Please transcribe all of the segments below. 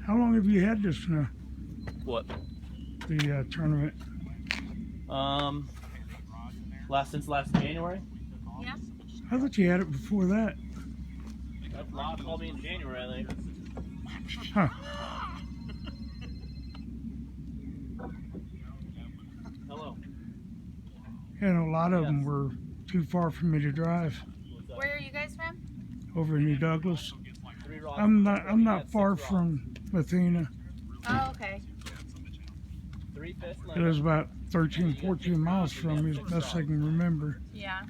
How long have you had this now? What? The tournament? Since last January. Yeah. I thought you had it before that. Lyle called me in January, I think. Huh. Hello. And a lot of them were too far for me to drive. Where are you guys from? Over in New Douglas. I'm not far from Athena. Oh, okay. It was about 13, 14 miles from me, as best I can remember. Yeah.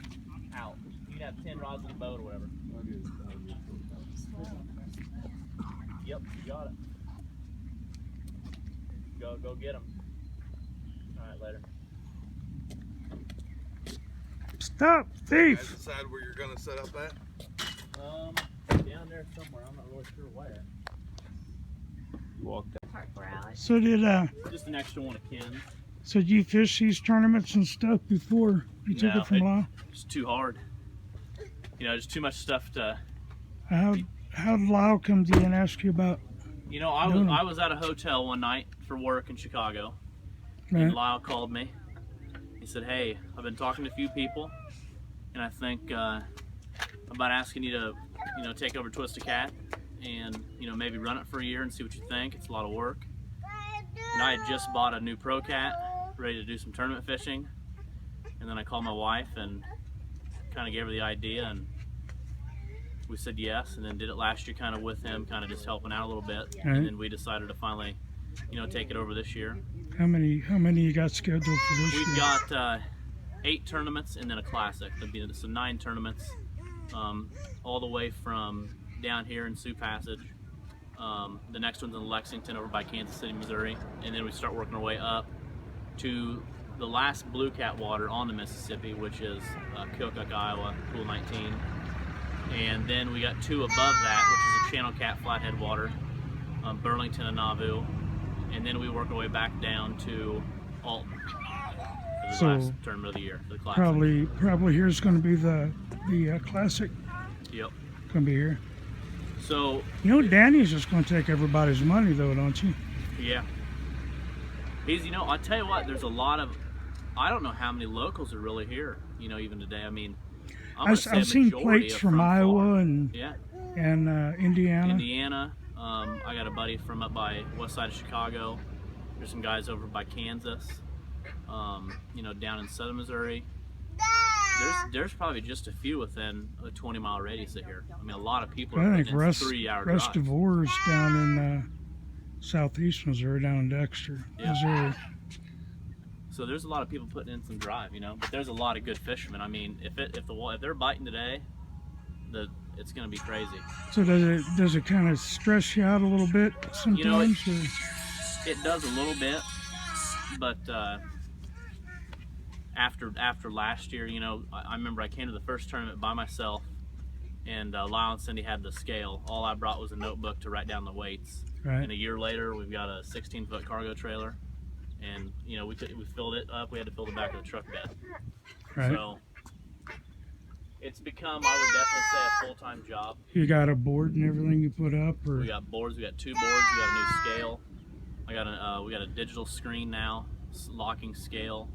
Out. You can have 10 rods in the boat or whatever. Yep, you got it. Go get them. All right, later. Stop, You thief! guys decide where you're gonna set up at? Down there somewhere. I'm not really sure where. Walk down. Park Rally. So did Just an extra one of Ken's. so did you fish these tournaments and stuff before you took No, it from Lyle? It's too hard. You know, there's too much stuff to. How'd Lyle come to you and ask you about? You know, I was at a hotel one night for work in Chicago, and Right. Lyle called me. He said, "Hey, I've been talking to a few people, and I think about asking you to, take over Twist a Cat, and maybe run it for a year and see what you think. It's a lot of work." And I had just bought a new Pro Cat, ready to do some tournament fishing, and then I called my wife and kind of gave her the idea, and we said yes, and then did it last year kind of with him, kind of just helping out a little bit, Right. and then we decided to finally, take it over this year. How many you got scheduled for this year? We've got 8 tournaments and then a classic. There'll be some 9 tournaments, all the way from down here in Sioux Passage. The next one's in Lexington over by Kansas City, Missouri, and then we start working our way up to the last Blue Cat water on the Mississippi, which is Keokuk, Iowa, Pool 19. And then we got 2 above that, which is a Channel Cat Flathead water, Burlington and Nauvoo. And then we work our way back down to Alton for the So, last tournament of the year, for the classic. Probably here's going to be the classic. Yep. Going to be here. So, Danny's just going to take everybody's money though, don't you? yeah. I'll tell you what, there's a lot of, I don't know how many locals are really here, even today. I mean, I've seen plates from Iowa and Indiana. Indiana. I got a buddy from up by west side of Chicago. There's some guys over by Kansas. Down in southern Missouri. There's probably just a few within a 20-mile radius of here. I mean, a lot of people are I think putting in 3-hour Russ drives. DeVore's down in southeast Missouri, down in Dexter, Yeah. Missouri. So there's a lot of people putting in some drive, but there's a lot of good fishermen. I mean, if they're biting today, it's going to be crazy. So does it kind of stress you out a little bit sometimes? It does a little bit, but after last year, I remember I came to the first tournament by myself, and Lyle and Cindy had the scale. All I brought was a notebook to write down the weights. Right. And a year later, we've got a 16-foot cargo trailer, and we filled it up. We had to fill the back of the truck bed. Right. So it's become, I would definitely say, a full-time job. You got a board and everything you put up, or We got boards. We got 2 boards. We got a new scale. We got a digital screen now, locking scale.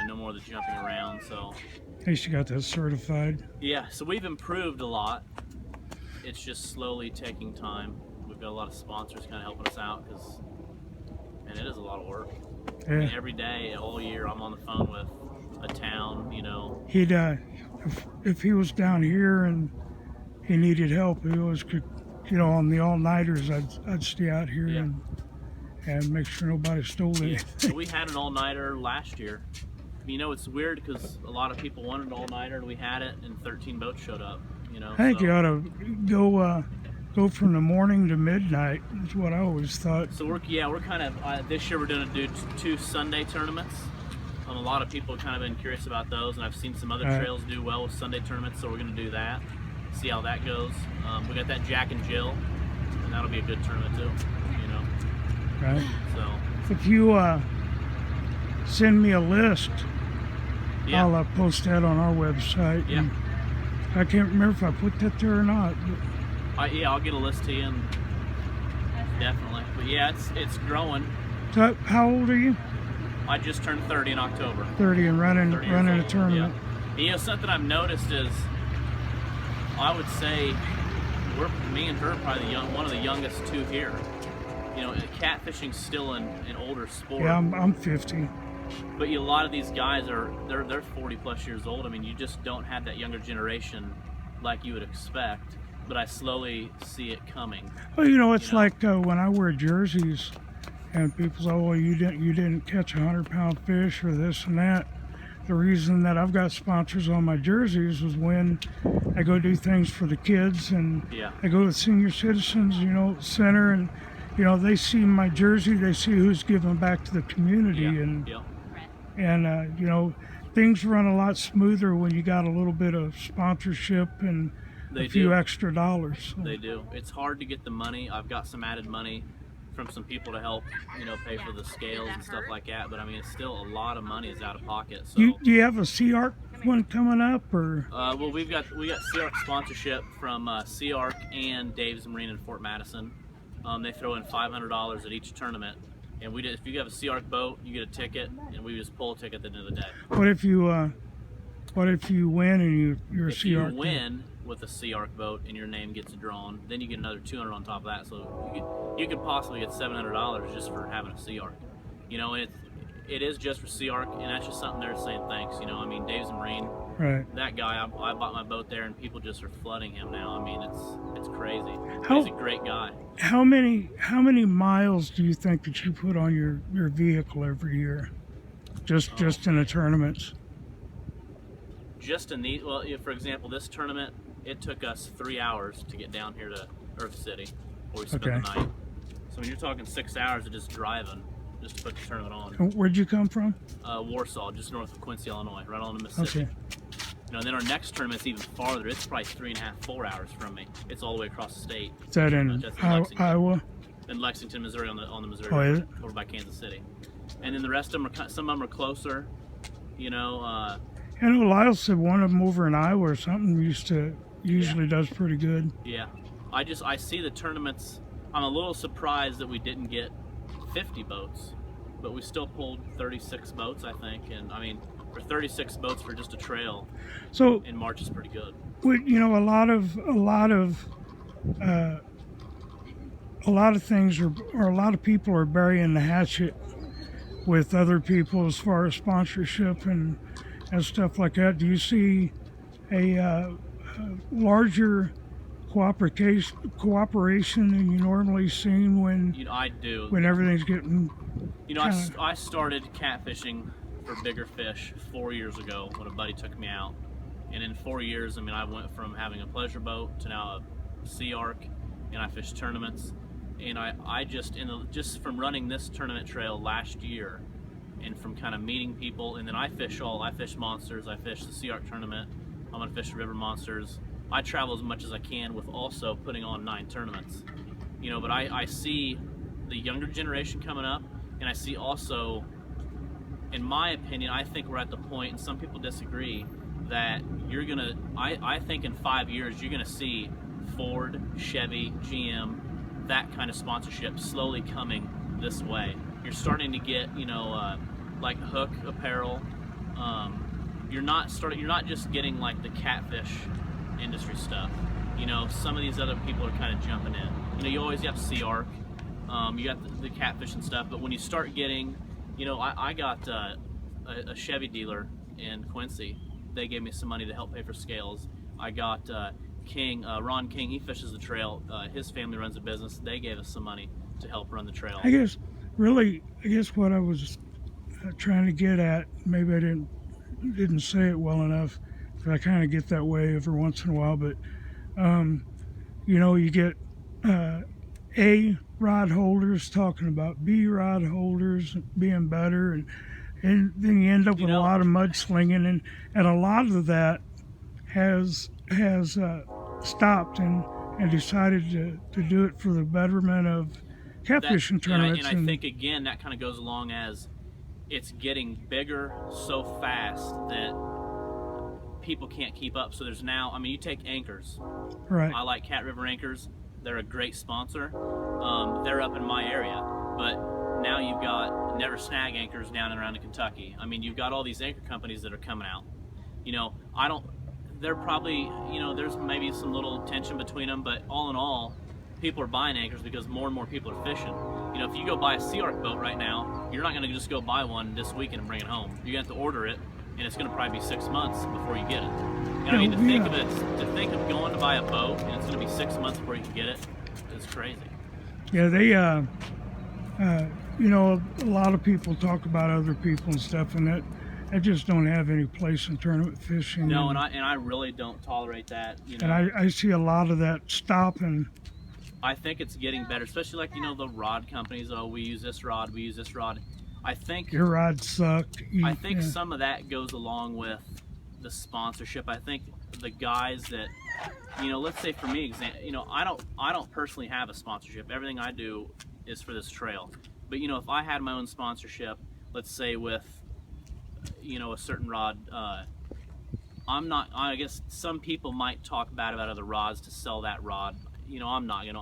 No more of the jumping around. So at least you got that certified. yeah, so we've improved a lot. It's just slowly taking time. We've got a lot of sponsors kind of helping us out because, man, it is a lot of work. Yeah. I mean, every day, all year, I'm on the phone with a town. He'd if he was down here and he needed help, he always could. On the all-nighters, I'd stay out here Yeah. and make sure nobody stole Yeah. anything. So we had an all-nighter last year. It's weird because a lot of people wanted an all-nighter, and we had it, and 13 boats showed up. I think you ought to go from the morning to midnight. That's what I always thought. So we're kind of this year we're going to do 2 Sunday tournaments. A lot of people have kind of been curious about those, and I've seen some other Right. trails do well with Sunday tournaments, so we're going to do that. See how that goes. We got that Jack and Jill, and that'll be a good tournament too. You know, Right. so If you send me a list, yeah, I'll post that on our website. Yeah. And I can't remember if I put that there or not. But I'll get a list to you, and definitely. But yeah, it's growing. so how old are you? I just turned 30 in October. 30 and running 30 years a old, tournament. Yeah. And, you know, something I've noticed is, I would say, me and her are probably one of the youngest two here. You know, catfishing's still an older sport. Yeah, I'm 50. But a lot of these guys they're 40 plus years old. I mean, you just don't have that younger generation like you would expect. But I slowly see it coming. Well, you know, it's like when I wear jerseys, and people say, "Oh, well, you didn't catch a 100-pound fish or this and that." The reason that I've got sponsors on my jerseys is when I go do things for the kids, and Yeah. I go to the senior citizens, center, and they see my jersey, they see who's giving back to the community, Yeah. and things run a lot smoother when you got a little bit of sponsorship and They a few do. extra dollars. So. They do. It's hard to get the money. I've got some added money from some people to help, pay for the scales and stuff like that. But I mean, it's still a lot of money is out of pocket. So, Do you have a Sea Arc one coming up, or? well, we got Sea Arc sponsorship from Sea Arc and Dave's Marine in Fort Madison. They throw in $500 at each tournament, and if you have a Sea Arc boat, you get a ticket, and we just pull a ticket at the end of the day. What if you win and you're a If Sea you Arc? win with a Sea Arc boat and your name gets drawn, then you get another $200 on top of that. So you could possibly get $700 just for having a Sea Arc. It is just for Sea Arc, and that's just something they're saying thanks. I mean, Dave's a Marine. Right. That guy, I bought my boat there, and people just are flooding him now. I mean, it's crazy. How- He's a great guy. How many miles do you think that you put on your vehicle every year, just in the tournaments? Just in for example, this tournament, it took us 3 hours to get down here to Earth City, where we spent the night. So when you're talking 6 hours of just driving, just to put the tournament on. Where'd you come from? Warsaw, just north of Quincy, Illinois, right on the Mississippi. Okay. And then our next tournament's even farther. It's probably 3.5, 4 hours from me. It's all the way across the state. Is that in That's in Lexington. Iowa? In Lexington, Missouri, on the Missouri Oh, is River, over by Kansas City. And then the rest of them some of them are closer. I know Lyle said one of them over in Iowa or something usually does pretty good. Yeah, I see the tournaments. I'm a little surprised that we didn't get 50 boats, but we still pulled 36 boats, I think. And I mean, for 36 boats for just a trail So, in March is pretty good. a lot of things or a lot of people are burying the hatchet with other people as far as sponsorship and stuff like that. Do you see a larger cooperation than you normally see when I do. when everything's getting I started catfishing for bigger fish 4 years ago when a buddy took me out, and in 4 years, I mean, I went from having a pleasure boat to now a Sea Arc, and I fished tournaments, and I just from running this tournament trail last year, and from kind of meeting people, and then I fish monsters, I fish the Sea Arc tournament, I'm gonna fish the river monsters. I travel as much as I can with also putting on 9 tournaments, but I see the younger generation coming up, and I see also, in my opinion, I think we're at the point, and some people disagree, that I think in 5 years you're gonna see Ford, Chevy, GM, that kind of sponsorship slowly coming this way. You're starting to get, like Hook apparel. You're not just getting like the catfish industry stuff. Some of these other people are kind of jumping in. You always have Sea Arc. You got the catfish and stuff, but when you start getting, I got a Chevy dealer in Quincy. They gave me some money to help pay for scales. I got Ron King, he fishes the trail. His family runs a business. They gave us some money to help run the trail. I guess what I was trying to get at, maybe I didn't say it well enough, because I kind of get that way every once in a while, but you get A rod holders talking about B rod holders being better, and then you end up with a lot of mudslinging, and a lot of that has stopped, and and decided to do it for the betterment of catfishing tournaments. And I think again that kind of goes along as it's getting bigger so fast that people can't keep up. So there's now, I mean, you take anchors. Right. I like Cat River Anchors. They're a great sponsor. They're up in my area, but now you've got Never Snag Anchors down and around in Kentucky. I mean, you've got all these anchor companies that are coming out. You know, they're probably, you know, there's maybe some little tension between them, but all in all, people are buying anchors because more and more people are fishing. You know, if you go buy a Sea Arc boat right now, you're not going to just go buy one this weekend and bring it home. You're going to have to order it, and it's going to probably be 6 months before you get it. And I mean, to think of going to buy a boat and it's going to be 6 months before you can get it is crazy. Yeah, they, you know, a lot of people talk about other people and stuff, and that just don't have any place in tournament fishing. No, and I really don't tolerate that. You know, and I see a lot of that stopping. I think it's getting better, especially like, you know, the rod companies. Oh, we use this rod, we use this rod. I think Your rod sucked. I think some of that goes along with the sponsorship. I think the guys that, you know, let's say for me, you know, I don't personally have a sponsorship. Everything I do is for this trail. But you know, if I had my own sponsorship, let's say with, you know, a certain rod, I'm not. I guess some people might talk bad about other rods to sell that rod. You know, I'm not gonna.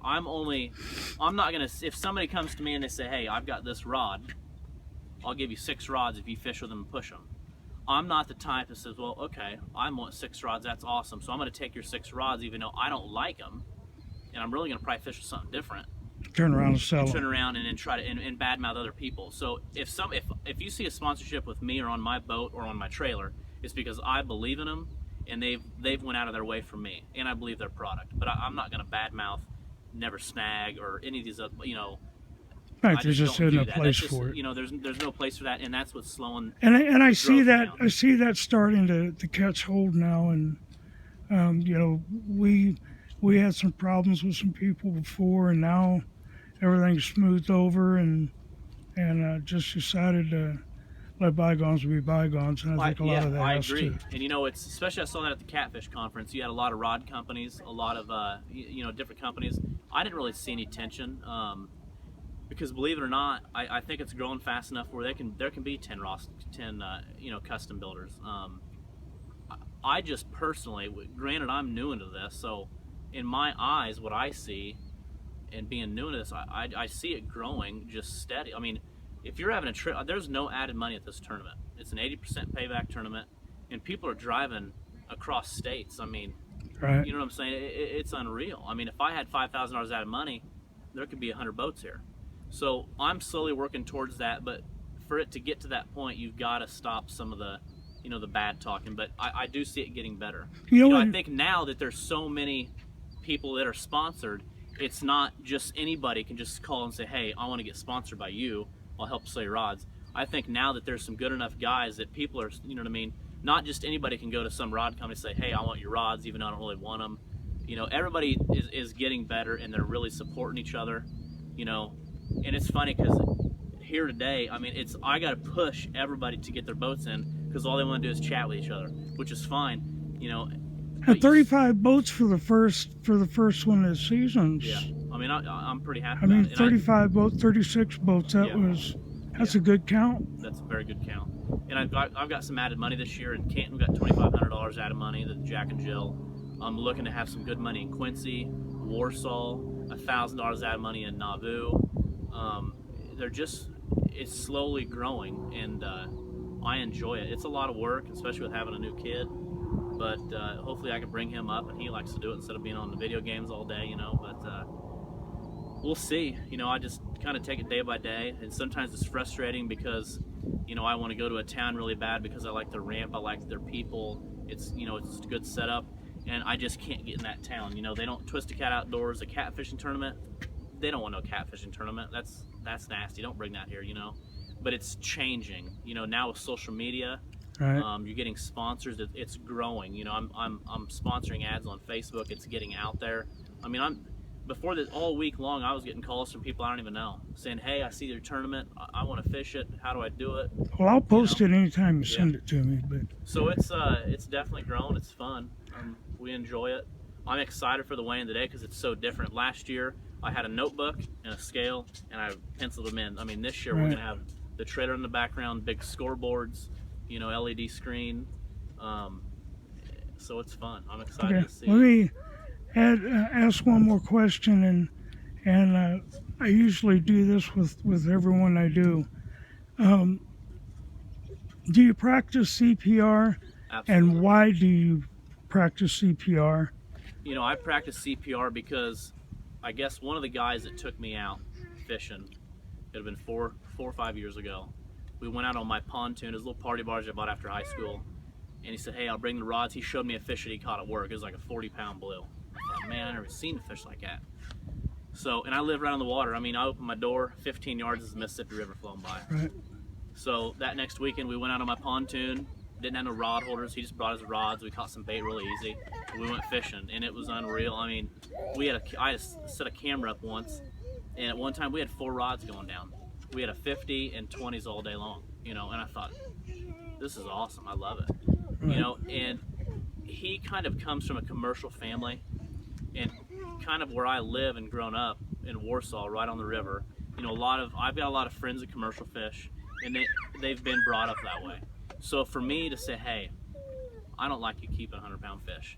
I'm not gonna. If somebody comes to me and they say, "Hey, I've got this rod. I'll give you 6 rods if you fish with them and push them." I'm not the type that says, "Well, okay, I want 6 rods. That's awesome. So I'm gonna take your 6 rods, even though I don't like them, and I'm really gonna probably fish with something different." Turn around and sell Turn them. around and then try to and badmouth other people. So if you see a sponsorship with me or on my boat or on my trailer, it's because I believe in them and they've went out of their way for me, and I believe their product. But I'm not going to badmouth Never Snag or any of these other, you know. Right, there's just don't isn't do a that. place That's just, for it. you know, there's no place for that, and that's what's slowing. And I see growth that down. I see that starting to catch hold now, and you know, we had some problems with some people before, and now everything's smoothed over, and just decided to let bygones be bygones, and I think a lot of that I has agree. to. And you know, it's especially I saw that at the Catfish conference. You had a lot of rod companies, a lot of you know, different companies. I didn't really see any tension because, believe it or not, I think it's growing fast enough where there can be 10 you know, custom builders. I just personally, granted, I'm new into this, so in my eyes, what I see, and being new to this, I see it growing just steady. I mean, if you're having a trip, there's no added money at this tournament. It's an 80% payback tournament, and people are driving across states. I mean, Right. you know what I'm saying? It's unreal. I mean, if I had $5,000 out of money, there could be 100 boats here. So I'm slowly working towards that, but for it to get to that point, you've got to stop some of the, you know, the bad talking. But I do see it getting better. You know I what? think now that there's so many people that are sponsored, it's not just anybody can just call and say, "Hey, I want to get sponsored by you. I'll help sell your rods." I think now that there's some good enough guys that people are, you know what I mean? Not just anybody can go to some rod company and say, "Hey, I want your rods," even though I don't really want them. You know, everybody is getting better, and they're really supporting each other. You know, and it's funny because here today, I mean, I got to push everybody to get their boats in because all they want to do is chat with each other, which is fine. You know. Had 35 boats for the first one this season. Yeah, I mean, I'm pretty happy. I mean, about it. 35 boats, 36 boats. That's Yeah. a good count. That's a very good count. And I've got some added money this year in Canton. We've got $2,500 added money. The Jack and Jill. I'm looking to have some good money in Quincy, Warsaw. $1,000 added money in Nauvoo. It's slowly growing, and I enjoy it. It's a lot of work, especially with having a new kid. But hopefully I can bring him up, and he likes to do it instead of being on the video games all day, you know. But we'll see. You know, I just kind of take it day by day, and sometimes it's frustrating because, you know, I want to go to a town really bad because I like their ramp, I like their people. It's, you know, it's a good setup, and I just can't get in that town. You know, they don't Twist a Cat Outdoors, a catfishing tournament. They don't want no catfishing tournament. That's nasty. Don't bring that here, you know. But it's changing. You know, now with social media. Right. You're getting sponsors. It's growing. You know, I'm sponsoring ads on Facebook. It's getting out there. I mean, before this all week long, I was getting calls from people I don't even know saying, "Hey, I see your tournament. I want to fish it. How do I do it?" Well, I'll post it anytime you send it to me. But so it's definitely grown. It's fun. We enjoy it. I'm excited for the weigh-in today because it's so different. Last year, I had a notebook and a scale, and I penciled them in. I mean, this year we're gonna have the trailer in the background, big scoreboards, you know, LED screen. So it's fun. I'm excited to see. Let me ask one more question, and I usually do this with everyone I do. Do you practice CPR? Absolutely. And why do you practice CPR? You know, I practice CPR because I guess one of the guys that took me out fishing, it had been four or 5 years ago. We went out on my pontoon, his little party barge I bought after high school, and he said, "Hey, I'll bring the rods." He showed me a fish that he caught at work. It was like a 40-pound blue. I thought, man, I've never seen a fish like that. So, and I live right on the water. I mean, I opened my door, 15 yards is the Mississippi River flowing by. Right. So that next weekend we went out on my pontoon, didn't have no rod holders. He just brought his rods. We caught some bait really easy. And we went fishing, and it was unreal. I mean, I just set a camera up once, and at one time we had 4 rods going down. We had a 50 and 20s all day long, you know, and I thought, this is awesome. I love it. Right. You know, and he kind of comes from a commercial family, and kind of where I live and grown up in Warsaw, right on the river, you know, I've got a lot of friends that commercial fish, and they've been brought up that way. So for me to say, hey, I don't like you keeping 100-pound fish.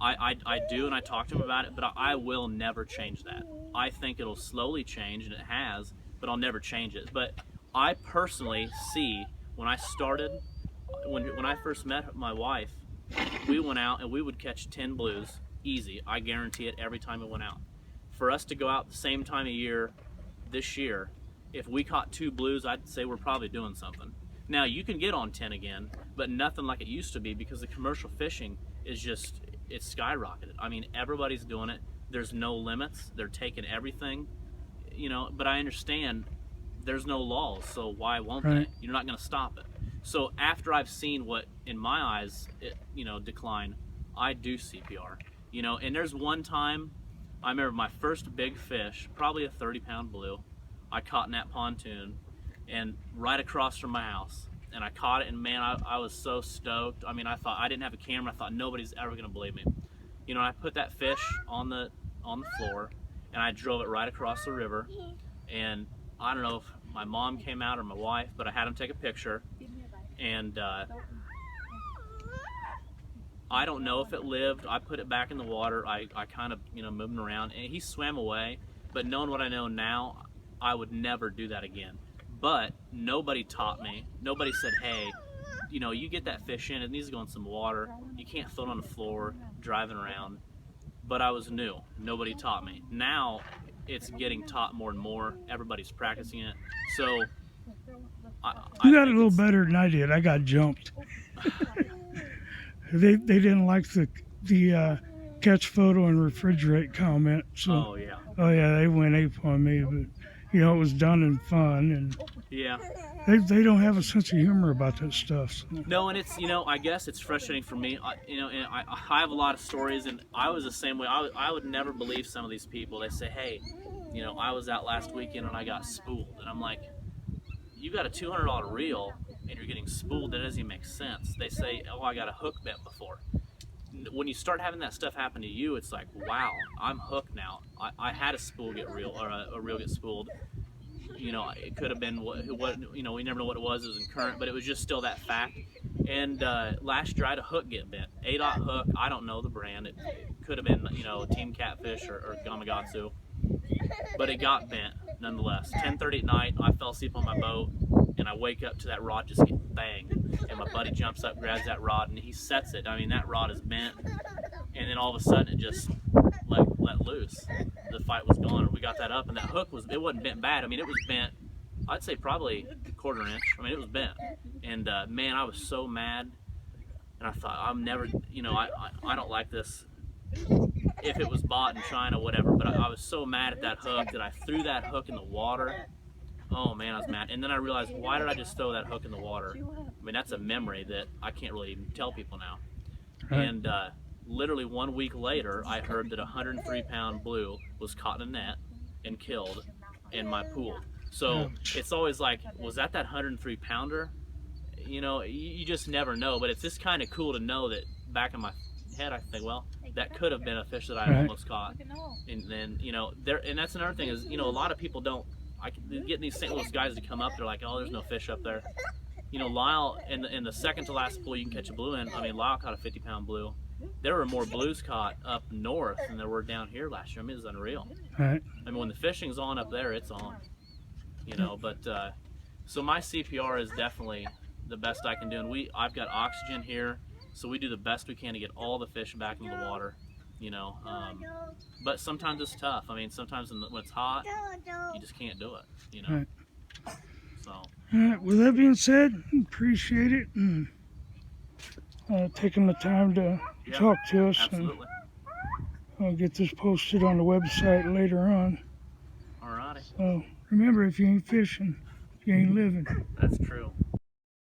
I do, and I talk to them about it, but I will never change that. I think it'll slowly change, and it has, but I'll never change it. But I personally see when I started, when I first met my wife, we went out and we would catch 10 blues easy. I guarantee it every time we went out. For us to go out the same time of year this year, if we caught 2 blues, I'd say we're probably doing something. Now you can get on 10 again, but nothing like it used to be because the commercial fishing is just, it's skyrocketed. I mean, everybody's doing it. There's no limits. They're taking everything, you know, but I understand there's no laws, so why won't they? You're not going to stop it. So after I've seen what, in my eyes, you know, decline, I do CPR, you know, and there's one time, I remember my first big fish, probably a 30-pound blue, I caught in that pontoon and right across from my house, and I caught it, and man, I was so stoked. I mean, I thought, I didn't have a camera, I thought nobody's ever gonna believe me. You know, I put that fish on the floor, and I drove it right across the river, and I don't know if my mom came out or my wife, but I had them take a picture, and I don't know if it lived. I put it back in the water, I kind of, you know, moving around, and he swam away, but knowing what I know now, I would never do that again. But nobody taught me. Nobody said, hey, you know, you get that fish in, it needs to go in some water. You can't throw it on the floor, driving around. But I was new. Nobody taught me. Now it's getting taught more and more. Everybody's practicing it. So you got a little better than I did. I got jumped. They didn't like the catch photo and refrigerate comment. So, oh yeah, they went ape on me, but you know, it was done in fun, and yeah, they don't have a sense of humor about that stuff. So. No, and it's, you know, I guess it's frustrating for me. You know, and I have a lot of stories, and I was the same way. I would never believe some of these people. They say, hey, you know, I was out last weekend and I got spooled, and I'm like, you got a $200 reel and you're getting spooled. That doesn't even make sense. They say, oh, I got a hook bent before. When you start having that stuff happen to you, it's like, wow, I'm hooked now. I had a spool get reel, or a reel get spooled. You know, it could have been what, you know, we never know what it was in current, but it was just still that fact. And last year I had a hook get bent, 8/0 hook. I don't know the brand. It could have been, you know, Team Catfish or Gamakatsu, but it got bent nonetheless. 10:30 at night, I fell asleep on my boat, and I wake up to that rod just getting banged, and my buddy jumps up, grabs that rod, and he sets it. I mean, that rod is bent, and then all of a sudden it just let loose. The fight was gone, and we got that up, and that hook it wasn't bent bad. I mean, it was bent, I'd say probably a 1/4 inch. I mean, it was bent, and man, I was so mad, and I thought, I'm never, you know, I don't like this. If it was bought in China, whatever, but I was so mad at that hook that I threw that hook in the water. Oh man, I was mad. And then I realized, why did I just throw that hook in the water? I mean, that's a memory that I can't really even tell people now. Right. And literally 1 week later, I heard that a 103-pound blue was caught in a net and killed in my pool. So it's always like, was that 103-pounder? You know, you just never know. But it's just kind of cool to know that back in my head, I think, well, that could have been a fish that I Right. almost caught. And then, you know, and that's another thing is, you know, a lot of people don't, getting these St. Louis guys to come up, they're like, oh, there's no fish up there. You know, Lyle, in the second to last pool you can catch a blue in. I mean, Lyle caught a 50-pound blue. There were more blues caught up north than there were down here last year. I mean, it's unreal. Right. I mean, when the fishing's on up there, it's on. You know, but so my CPR is definitely the best I can do, and I've got oxygen here, so we do the best we can to get all the fish back into the water. You know, but sometimes it's tough. I mean, sometimes when it's hot, you just can't do it. You know, Right. so. All right. With that being said, appreciate it and taking the time to Yeah, talk to us. Absolutely. And I'll get this posted on the website later on. Alrighty. So remember, if you ain't fishing, you ain't living. That's true.